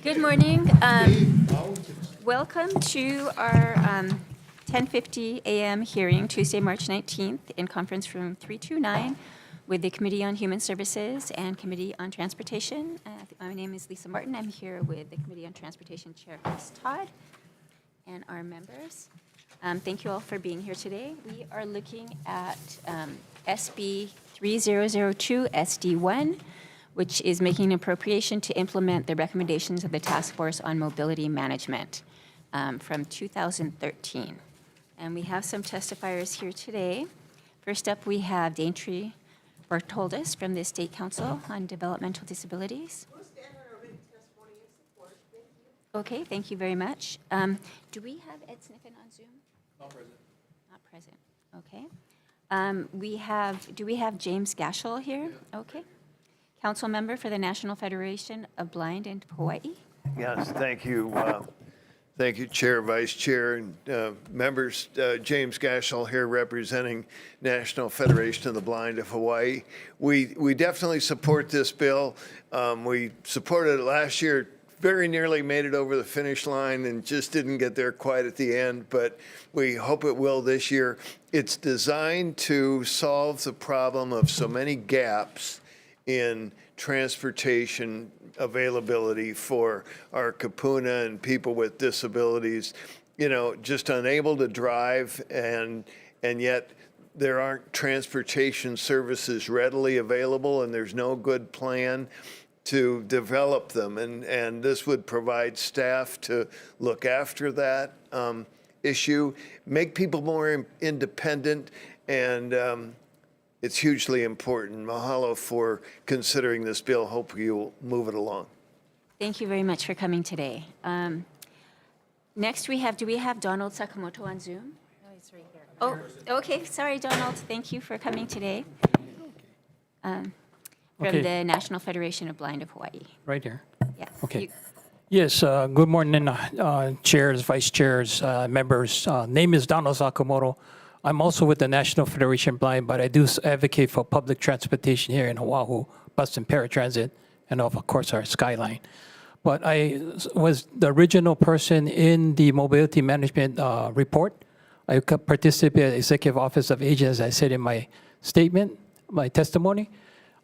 Good morning. Welcome to our 10:50 a.m. hearing, Tuesday, March 19th, in conference room 329 with the Committee on Human Services and Committee on Transportation. My name is Lisa Martin. I'm here with the Committee on Transportation Chair Chris Todd and our members. Thank you all for being here today. We are looking at SB 3002 SD1, which is making an appropriation to implement the recommendations of the Task Force on Mobility Management from 2013. And we have some testifiers here today. First up, we have Daintree Bertoldus from the State Council on Developmental Disabilities. Okay, thank you very much. Do we have Ed Sniffen on Zoom? Not present. Not present, okay. Do we have James Gashel here? Okay. Council member for the National Federation of Blind in Hawaii. Yes, thank you. Thank you, Chair, Vice Chair, and members. James Gashel here representing National Federation of the Blind of Hawaii. We definitely support this bill. We supported it last year, very nearly made it over the finish line and just didn't get there quite at the end, but we hope it will this year. It's designed to solve the problem of so many gaps in transportation availability for our kapuna and people with disabilities, just unable to drive, and yet there aren't transportation services readily available, and there's no good plan to develop them. And this would provide staff to look after that issue, make people more independent, and it's hugely important. Mahalo for considering this bill. Hope you'll move it along. Thank you very much for coming today. Next do we have Donald Sakamoto on Zoom? No, he's right here. Oh, okay, sorry, Donald. Thank you for coming today. From the National Federation of Blind of Hawaii. Right here. Yeah. Okay. Yes, good morning, chairs, vice chairs, members. Name is Donald Sakamoto. I'm also with the National Federation of Blind, but I do advocate for public transportation here in Oahu, bus and paratransit, and of course our Skyline. But I was the original person in the mobility management report. I participated in the Executive Office of Agents, as I said in my statement, my testimony.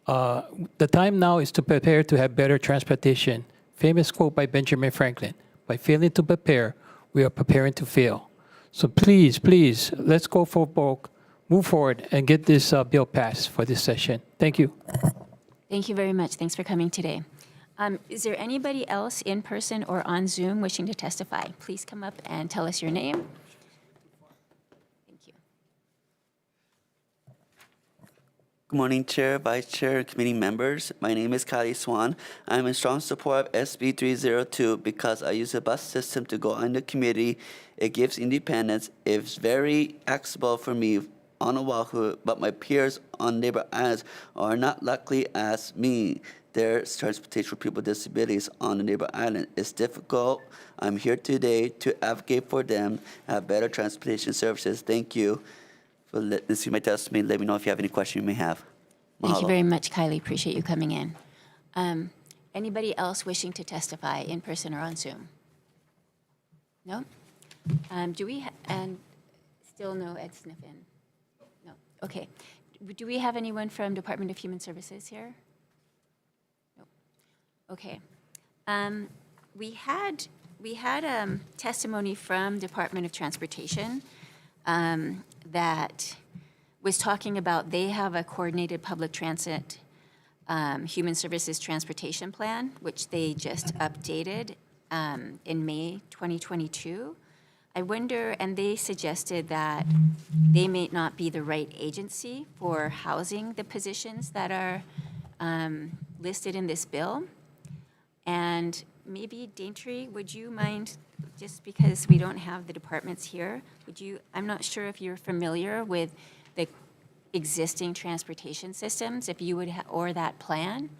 The time now is to prepare to have better transportation. Famous quote by Benjamin Franklin, by failing to prepare, we are preparing to fail. So please, let's go for broke, move forward, and get this bill passed for this session. Thank you. Thank you very much. Thanks for coming today. Is there anybody else in person or on Zoom wishing to testify? Please come up and tell us your name. Thank you. Good morning, Chair, Vice Chair, Committee members. My name is Kylie Swan. I'm in strong support of SB 302 because I use the bus system to go on the community. It gives independence. It's very accessible for me on Oahu, but my peers on neighbor islands are not lucky as me. There's transportation for people with disabilities on the neighbor island. It's difficult. I'm here today to advocate for them, have better transportation services. Thank you for listening to my testimony. Let me know if you have any questions you may have. Mahalo. Thank you very much, Kylie. Appreciate you coming in. Anybody else wishing to testify in person or on Zoom? No? Do we, and still no Ed Sniffen? No, okay. Do we have anyone from Department of Human Services here? No, okay. We had testimony from Department of Transportation that was talking about they have a coordinated public transit human services transportation plan, which they just updated in May 2022. I wonder, and they suggested that they may not be the right agency for housing the positions that are listed in this bill. And maybe, Daintree, would you mind, just because we don't have the departments here, I'm not sure if you're familiar with the existing transportation systems, if you would, or that plan,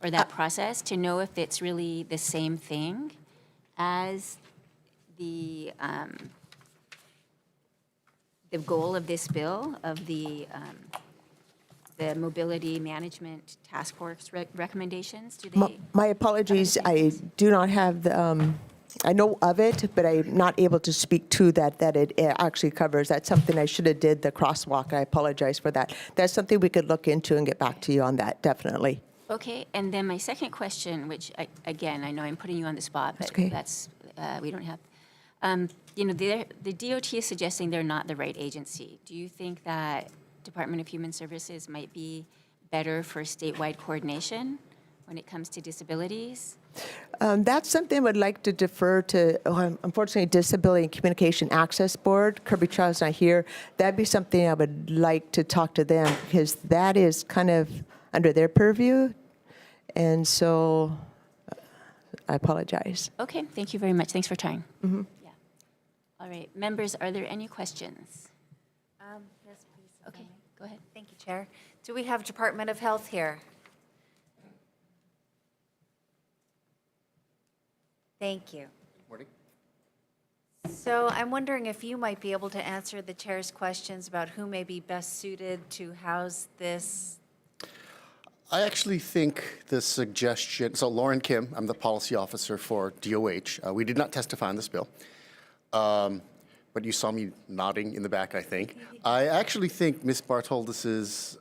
or that process, to know if it's really the same thing as the goal of this bill, of the the Mobility Management Task Force recommendations? Do My they? my apologies, I do not have the, I know of it, but I'm not able to speak to that it actually covers. That's something I should have did, the crosswalk. I apologize for that. That's something we could look into and get back to you on that, definitely. Okay, and then my second question, which, again, I know I'm putting you on the spot, but okay. that's, we don't have, the DOT is suggesting they're not the right agency. Do you think that Department of Human Services might be better for statewide coordination when it comes to disabilities? That's something I would like to defer to, unfortunately, Disability and Communication Access Board. Kirby Child's not here. That'd be something I would like to talk to them, because that is kind of under their purview. And so I apologize. Okay, thank you very much. Thanks for trying. Yeah. All right, members, are there any questions? Yes, please. if I Okay, may. go ahead. Thank you, Chair. Do we have Department of Health here? Thank you. Morning. So I'm wondering if you might be able to answer the Chair's questions about who may be best suited to house this. I actually think the suggestion, so Lauren Kim, I'm the policy officer for DOH. We did not testify on this bill, but you saw me nodding in the back, I think. I actually think Ms. Bartoldis's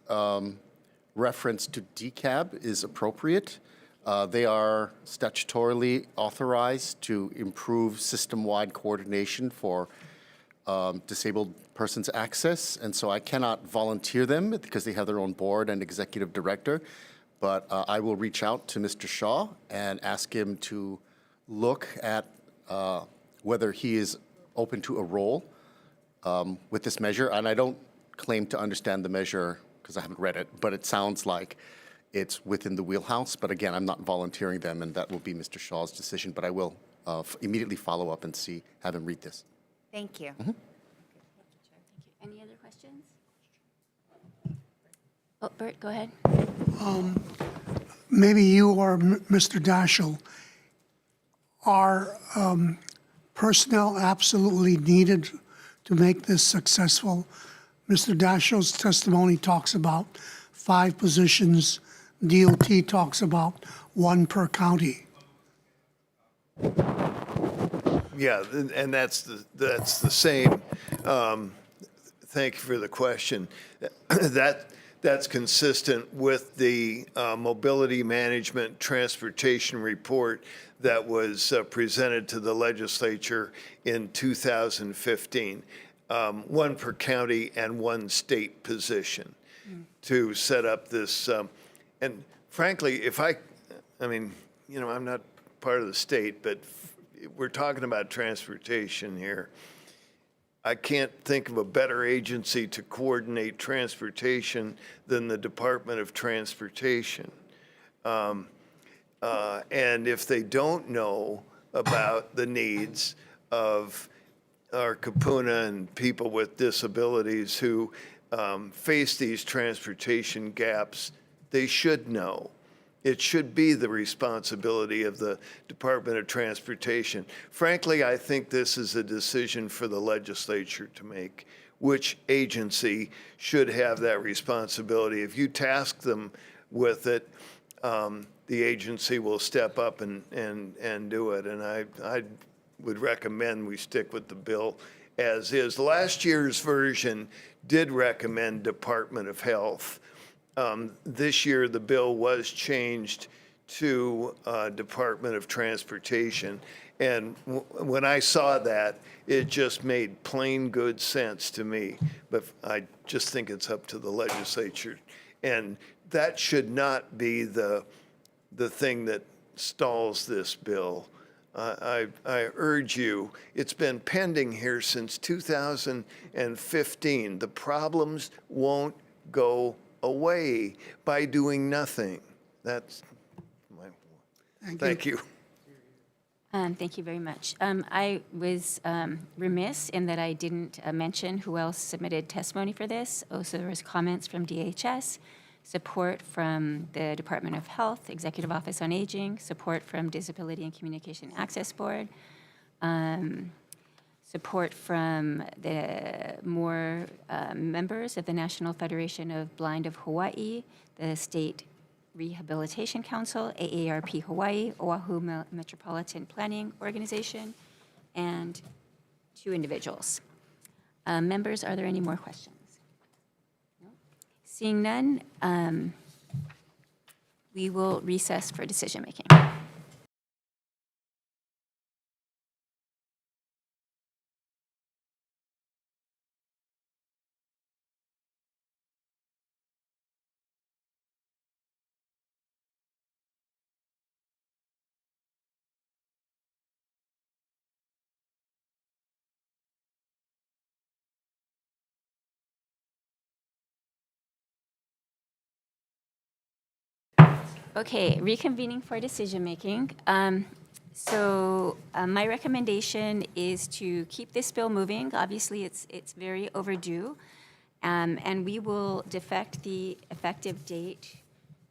reference to DCAB is appropriate. They are statutorily authorized to improve system-wide coordination for disabled persons' access, and so I cannot volunteer them because they have their own board and executive director, but I will reach out to Mr. Shaw and ask him to look at whether he is open to a role with this measure, and I don't claim to understand the measure because I haven't read it, but it sounds like it's within the wheelhouse, but again, I'm not volunteering them, and that will be Mr. Shaw's decision, but I will immediately follow up and have him read this. Thank you. Thank you. Any other questions? Oh, Bert, go ahead. Maybe you or Mr. Daschle, are personnel absolutely needed to make this successful? Mr. Daschle's testimony talks about 5 positions. DOT talks about 1 per county. Yeah, and that's the same. Thank you for the question. That's consistent with the Mobility Management Transportation Report that was presented to the legislature in 2015. 1 per county and 1 state position to set up this. And frankly, I mean, you know, I'm not part of the state, but we're talking about transportation here. I can't think of a better agency to coordinate transportation than the Department of Transportation. And if they don't know about the needs of our Kapuna and people with disabilities who face these transportation gaps, they should know. It should be the responsibility of the Department of Transportation. Frankly, I think this is a decision for the legislature to make. Which agency should have that responsibility? If you task them with it, the agency will step up and do it. And I would recommend we stick with the bill as is. Last year's version did recommend Department of Health. This year, the bill was changed to Department of Transportation. And when I saw that, it just made plain good sense to me. But I just think it's up to the legislature. And that should not be the thing that stalls this bill. I urge you, it's been pending here since 2015. The problems won't go away by doing nothing. That's my, thank you. Thank you very much. I was remiss in that I didn't mention who else submitted testimony for this. Also, there was comments from DHS, support from the Department of Health, Executive Office on Aging, support from Disability and Communication Access Board. support from the more members of the National Federation of Blind of Hawaii, the State Rehabilitation Council, AARP Hawaii, Oahu Metropolitan Planning Organization, and 2 individuals. Members, are there any more questions? No? Seeing none, we will recess for decision-making. Okay, reconvening for decision-making. My recommendation is to keep this bill moving. Obviously, it's very overdue. And we will defect the effective date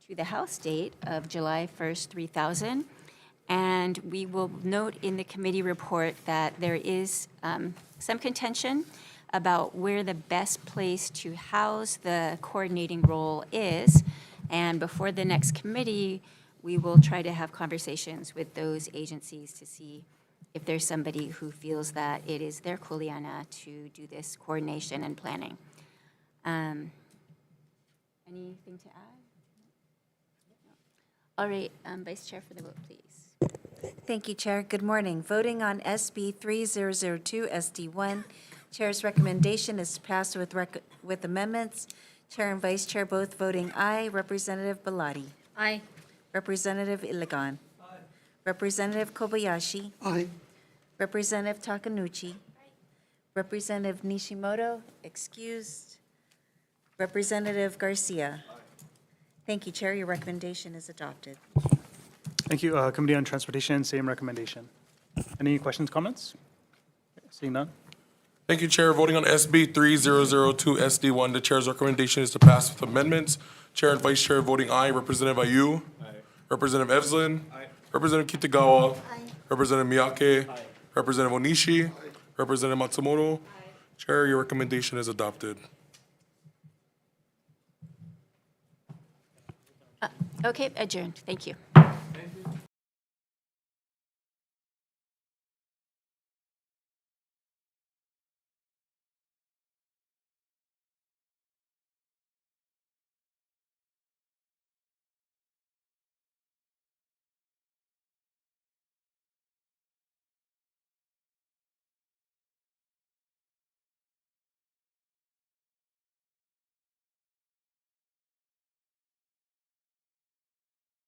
to the House date of July 1st, 3000. And we will note in the committee report that there is some contention about where the best place to house the coordinating role is. And before the next committee, we will try to have conversations with those agencies to see if there's somebody who feels that it is their kuleana to do this coordination and planning. Anything to add? All right, Vice Chair for the vote, please. Thank you, Chair. Good morning. Voting on SB 3002 SD1. Chair's recommendation is passed with amendments. Chair and Vice Chair both voting aye. Representative Bellotti. Aye. Representative Iligan. Aye. Representative Kobayashi. Aye. Representative Takanuchi. Representative Nishimoto, excused. Representative Garcia. Thank you, Chair. Your recommendation is adopted. Thank you. Committee on Transportation, same recommendation. Any questions, comments? Seeing none. Thank you, Chair. Voting on SB 3002 SD1, the Chair's recommendation is to pass with amendments. Chair and Vice Chair voting aye. Representative Ayu. Aye. Representative Evslin. Aye. Representative Kitagawa. Aye. Representative Miyake. Aye. Representative Onishi. Aye. Representative Matsumoto. Aye. Chair, your recommendation is adopted. Okay, adjourned. Thank you.